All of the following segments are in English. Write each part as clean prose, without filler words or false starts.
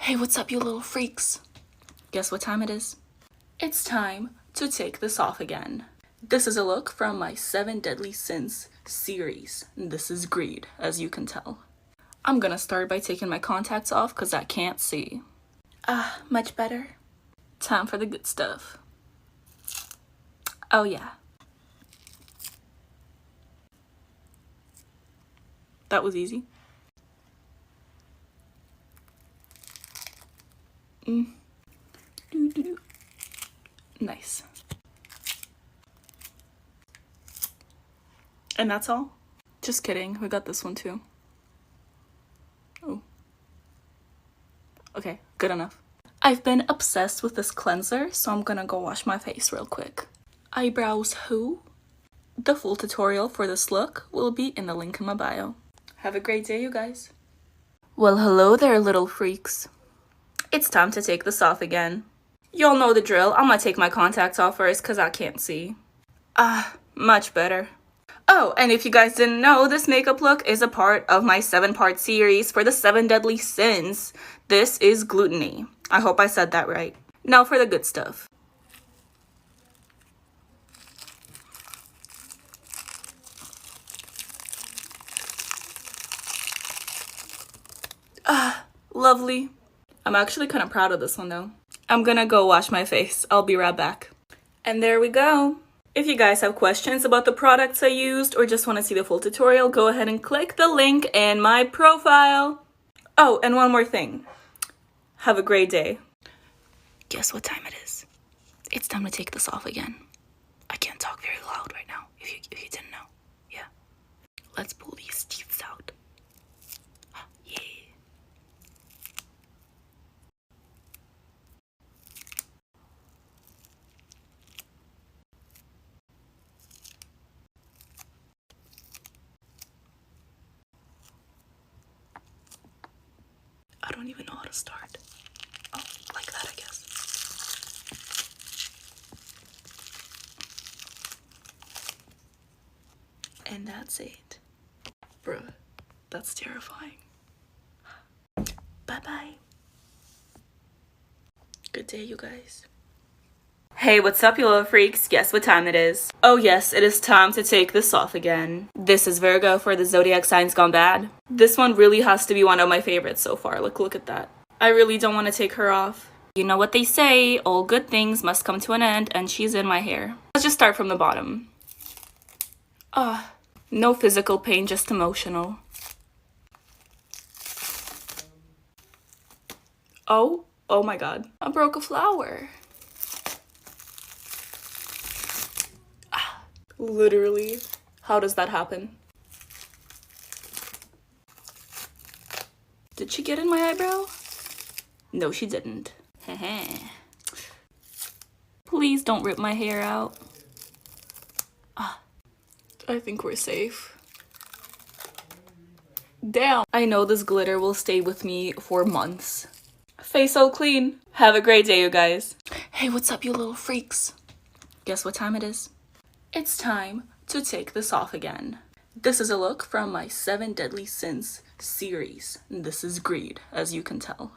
Hey, what's up, you little freaks? Guess what time it is? It's time to take this off again. This is a look from my 7 Deadly Sins series. This is greed, as you can tell. I'm gonna start by taking my contacts off because I can't see. Much better. Time for the good stuff. Oh yeah. That was easy. Nice. And that's all? Just kidding, we got this one too. Oh. Okay, good enough. I've been obsessed with this cleanser, so I'm gonna go wash my face real quick. Eyebrows who? The full tutorial for this look will be in the link in my bio. Have a great day, you guys. Well, hello there, little freaks. It's time to take this off again. Y'all know the drill. I'm gonna take my contacts off first because I can't see. Much better. Oh, and if you guys didn't know, this makeup look is a part of my 7-part series for the 7 Deadly Sins. This is gluttony. I hope I said that right. Now for the good stuff. Lovely. I'm actually kind of proud of this one though. I'm gonna go wash my face. I'll be right back. And there we go. If you guys have questions about the products I used or just want to see the full tutorial, go ahead and click the link in my profile. Oh, and one more thing. Have a great day. Guess what time it is? It's time to take this off again. I can't talk very loud right now, if you didn't know. Yeah. Let's pull these teeth out. Yeah. I don't even know how to start. Oh, like that, I guess. And that's it. Bruh, that's terrifying. Bye-bye. Good day, you guys. Hey, what's up, you little freaks? Guess what time it is? Oh yes, it is time to take this off again. This is Virgo for the zodiac signs gone bad. This one really has to be one of my favorites so far. Look at that. I really don't want to take her off. You know what they say, all good things must come to an end, and she's in my hair. Let's just start from the bottom. No physical pain, just emotional. Oh my god. I broke a flower. Literally. How does that happen? Did she get in my eyebrow? No, she didn't. Please don't rip my hair out. I think we're safe. Damn. I know this glitter will stay with me for months. Face so clean. Have a great day, you guys. Hey, what's up, you little freaks? Guess what time it is? It's time to take this off again. This is a look from my 7 Deadly Sins series. This is greed, as you can tell.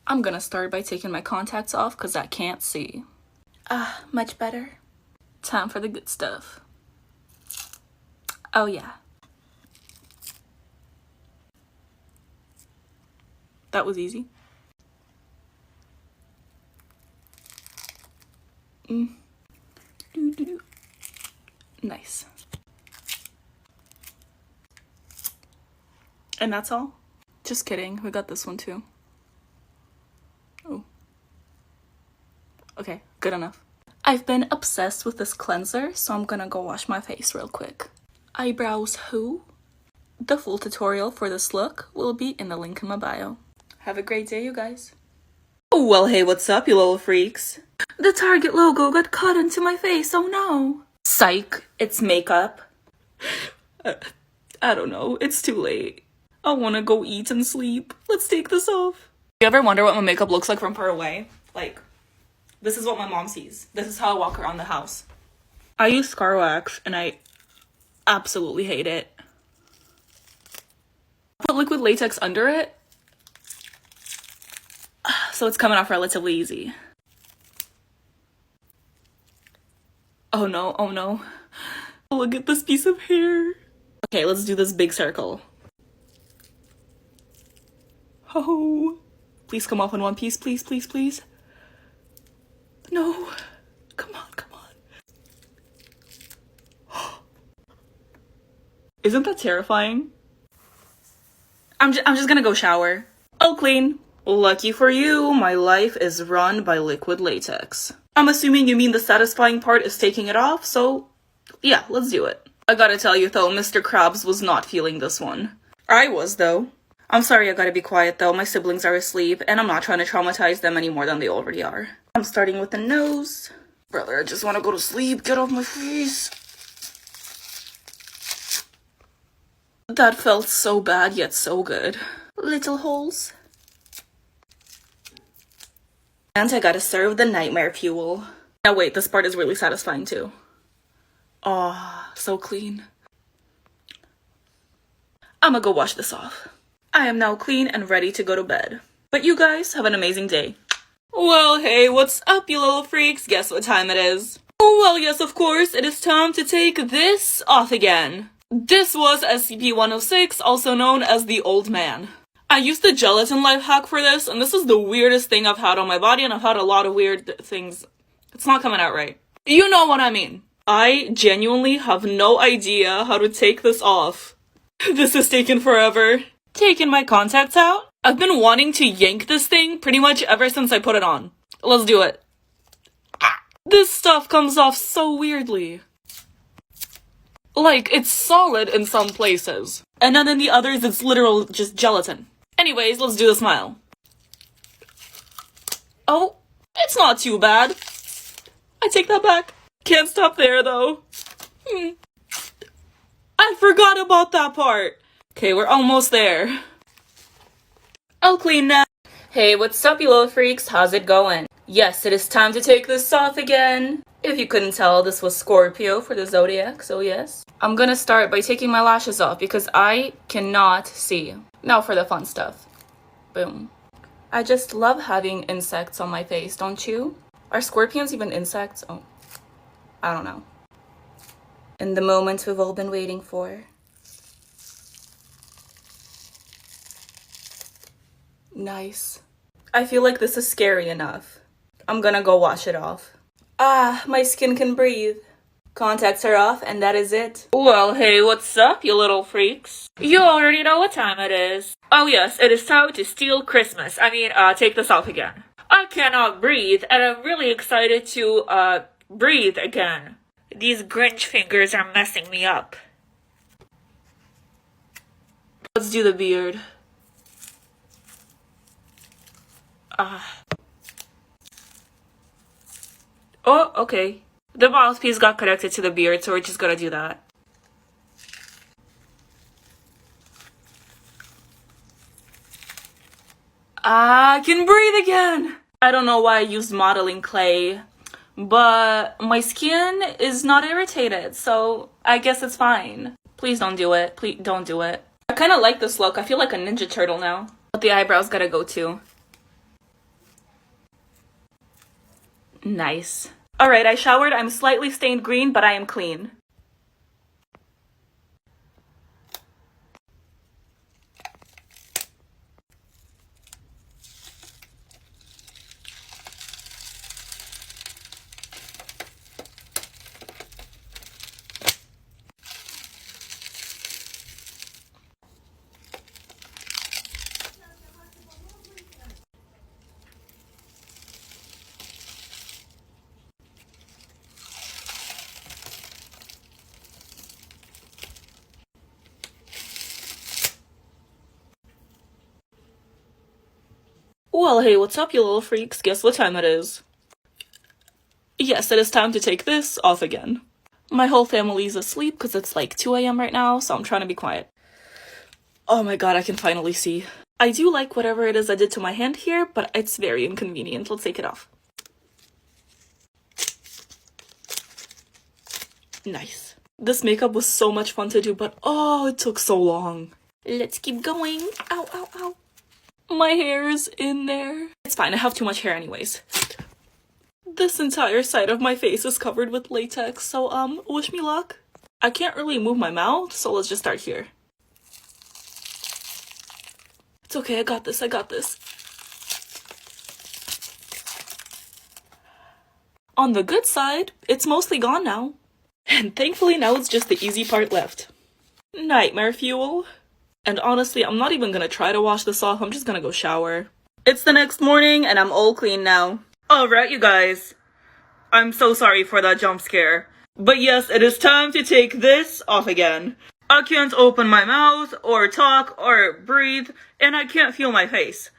I'm gonna start by taking my contacts off because I can't see. Much better. Time for the good stuff. Oh yeah. That was easy. Nice. And that's all? Just kidding, we got this one too. Oh. Okay, good enough. I've been obsessed with this cleanser, so I'm gonna go wash my face real quick. Eyebrows who? The full tutorial for this look will be in the link in my bio. Have a great day, you guys. Well, hey, what's up, you little freaks? The Target logo got cut into my face, oh no. Psych, it's makeup. I don't know, it's too late. I wanna go eat and sleep. Let's take this off. You ever wonder what my makeup looks like from far away? Like, this is what my mom sees. This is how I walk around the house. I use Scar Wax and I absolutely hate it. Put liquid latex under it. So it's coming off relatively easy. Oh no, oh no. Look at this piece of hair. Okay, let's do this big circle. Oh, please come off in one piece, please, please, please. No, come on, come on. Isn't that terrifying? I'm just gonna go shower. All clean. Lucky for you, my life is run by liquid latex. I'm assuming you mean the satisfying part is taking it off, so yeah, let's do it. I gotta tell you though, Mr. Krabs was not feeling this one. I was though. I'm sorry, I gotta be quiet though, my siblings are asleep, and I'm not trying to traumatize them any more than they already are. I'm starting with the nose. Brother, I just wanna go to sleep, get off my face. That felt so bad, yet so good. Little holes. And I gotta serve the nightmare fuel. Now wait, this part is really satisfying too. Aw, so clean. I'ma go wash this off. I am now clean and ready to go to bed. But you guys have an amazing day. Well, hey, what's up, you little freaks? Guess what time it is? Well, yes, of course, it is time to take this off again. This was SCP-106, also known as the Old Man. I used the gelatin life hack for this, and this is the weirdest thing I've had on my body, and I've had a lot of weird things. It's not coming out right. You know what I mean. I genuinely have no idea how to take this off. This has taken forever. Taking my contacts out? I've been wanting to yank this thing pretty much ever since I put it on. Let's do it. This stuff comes off so weirdly. Like, it's solid in some places. And then in the others, it's literal just gelatin. Anyways, let's do the smile. Oh, it's not too bad. I take that back. Can't stop there, though. I forgot about that part. Okay, we're almost there. I'll clean now. Hey, what's up, you little freaks? How's it going? Yes, it is time to take this off again. If you couldn't tell, this was Scorpio for the zodiac, so yes. I'm gonna start by taking my lashes off because I cannot see. Now for the fun stuff. Boom. I just love having insects on my face, don't you? Are scorpions even insects? Oh, I don't know. And the moment we've all been waiting for. Nice. I feel like this is scary enough. I'm gonna go wash it off. Ah, my skin can breathe. Contacts are off, and that is it. Well, hey, what's up, you little freaks? You already know what time it is. Oh yes, it is time to steal Christmas. Take this off again. I cannot breathe, and I'm really excited to, breathe again. These Grinch fingers are messing me up. Let's do the beard. Oh, okay. The mouthpiece got connected to the beard, so we're just gonna do that. I can breathe again! I don't know why I used modeling clay, but my skin is not irritated, so I guess it's fine. Please don't do it. Please don't do it. I kind of like this look. I feel like a Ninja Turtle now. But the eyebrows gotta go too. Nice. Alright, I showered. I'm slightly stained green, but I am clean. Well, hey, what's up, you little freaks? Guess what time it is? Yes, it is time to take this off again. My whole family's asleep because it's like 2 a.m. right now, so I'm trying to be quiet. Oh my god, I can finally see. I do like whatever it is I did to my hand here, but it's very inconvenient. Let's take it off. Nice. This makeup was so much fun to do, but oh, it took so long. Let's keep going. Ow, ow, ow. My hair's in there. It's fine, I have too much hair anyways. This entire side of my face is covered with latex, so wish me luck. I can't really move my mouth, so let's just start here. It's okay, I got this, I got this. On the good side, it's mostly gone now. And thankfully now it's just the easy part left. Nightmare fuel. And honestly, I'm not even gonna try to wash this off, I'm just gonna go shower. It's the next morning and I'm all clean now. Alright you guys, I'm so sorry for that jump scare. But yes, it is time to take this off again. I can't open my mouth, or talk, or breathe, and I can't feel my face.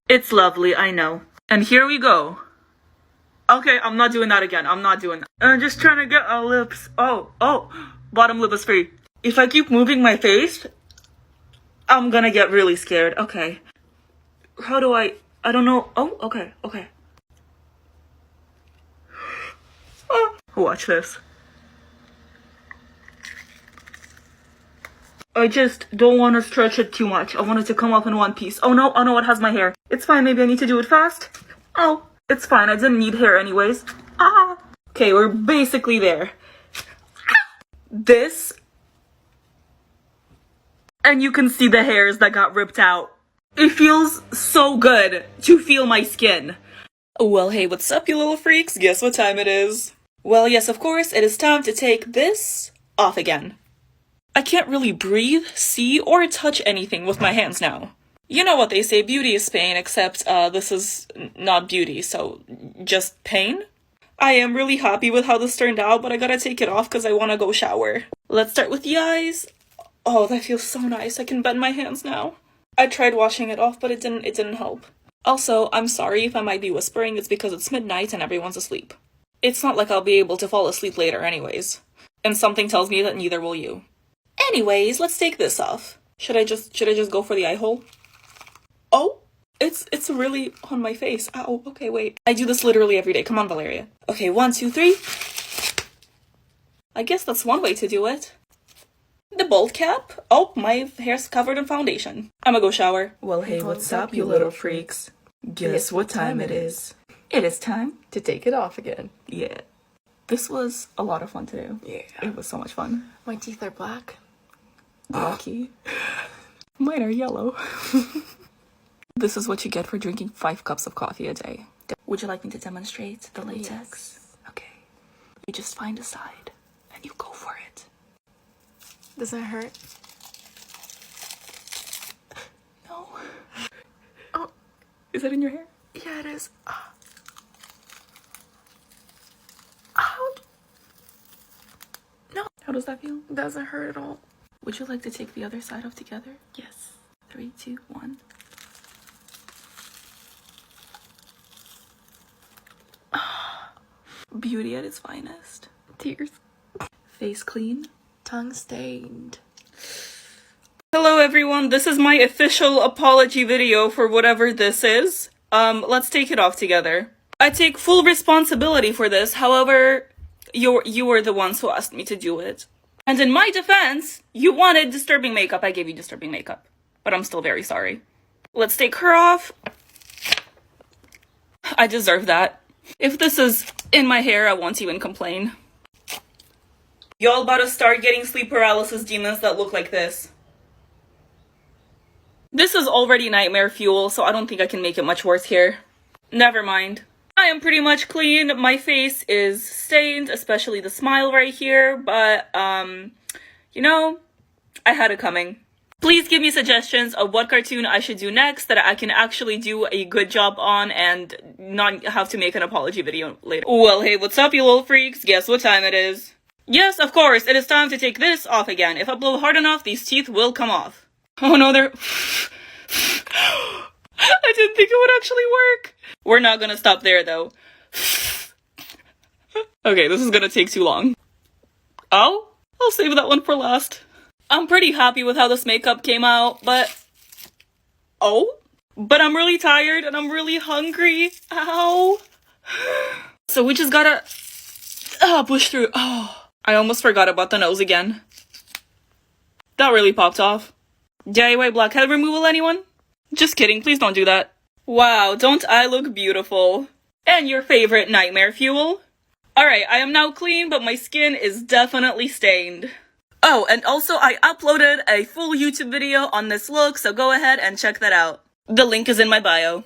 It's lovely, I know. And here we go. Okay, I'm not doing that again. I'm not doing that. I'm just trying to get our lips. Oh, bottom lip is free. If I keep moving my face, I'm gonna get really scared. Okay. How do I don't know. Oh, okay. Watch this. I just don't want to stretch it too much. I want it to come up in one piece. Oh no, it has my hair. It's fine, maybe I need to do it fast. Oh, it's fine, I didn't need hair anyways. Okay, we're basically there. This. And you can see the hairs that got ripped out. It feels so good to feel my skin. Well, hey, what's up, you little freaks? Guess what time it is? Well, yes, of course, it is time to take this off again. I can't really breathe, see, or touch anything with my hands now. You know what they say, beauty is pain, except this is not beauty, so just pain? I am really happy with how this turned out, but I gotta take it off because I want to go shower. Let's start with the eyes. Oh, that feels so nice. I can bend my hands now. I tried washing it off, but it didn't help. Also, I'm sorry if I might be whispering, it's because it's midnight and everyone's asleep. It's not like I'll be able to fall asleep later anyways. And something tells me that neither will you. Anyways, let's take this off. Should I just go for the eye hole? Oh, it's really on my face. Ow, okay, wait. I do this literally every day. Come on, Valeria. Okay, 1, 2, 3. I guess that's one way to do it. The bold cap. Oh, my hair's covered in foundation. I'ma go shower. Well, hey, what's up, you little freaks? Guess what time it is? It is time to take it off again. Yeah. This was a lot of fun to do. Yeah. It was so much fun. My teeth are black. Lucky. Mine are yellow. This is what you get for drinking 5 cups of coffee a day. Would you like me to demonstrate the latex? Yes. Okay. You just find a side and you go for it. Does it hurt? No. Oh. Is that in your hair? Yeah, it is. Ouch. No. How does that feel? It doesn't hurt at all. Would you like to take the other side off together? Yes. 3, 2, 1. Beauty at its finest. Tears. Face clean. Tongue stained. Hello everyone, this is my official apology video for whatever this is. Let's take it off together. I take full responsibility for this, however, you were the ones who asked me to do it. And in my defense, you wanted disturbing makeup, I gave you disturbing makeup. But I'm still very sorry. Let's take her off. I deserve that. If this is in my hair, I won't even complain. Y'all about to start getting sleep paralysis demons that look like this. This is already nightmare fuel, so I don't think I can make it much worse here. Never mind. I am pretty much clean. My face is stained, especially the smile right here, but, you know, I had it coming. Please give me suggestions of what cartoon I should do next that I can actually do a good job on and not have to make an apology video later. Well, hey, what's up, you little freaks? Guess what time it is? Yes, of course, it is time to take this off again. If I blow hard enough, these teeth will come off. Oh no, they're... I didn't think it would actually work. We're not gonna stop there, though. Okay, this is gonna take too long. Oh, I'll save that one for last. I'm pretty happy with how this makeup came out, but... Oh? But I'm really tired and I'm really hungry. Ow. So we just gotta... push through. Oh, I almost forgot about the nose again. That really popped off. DIY blackhead removal, anyone? Just kidding, please don't do that. Wow, don't I look beautiful? And your favorite nightmare fuel? Alright, I am now clean, but my skin is definitely stained. Oh, and also I uploaded a full YouTube video on this look, so go ahead and check that out. The link is in my bio.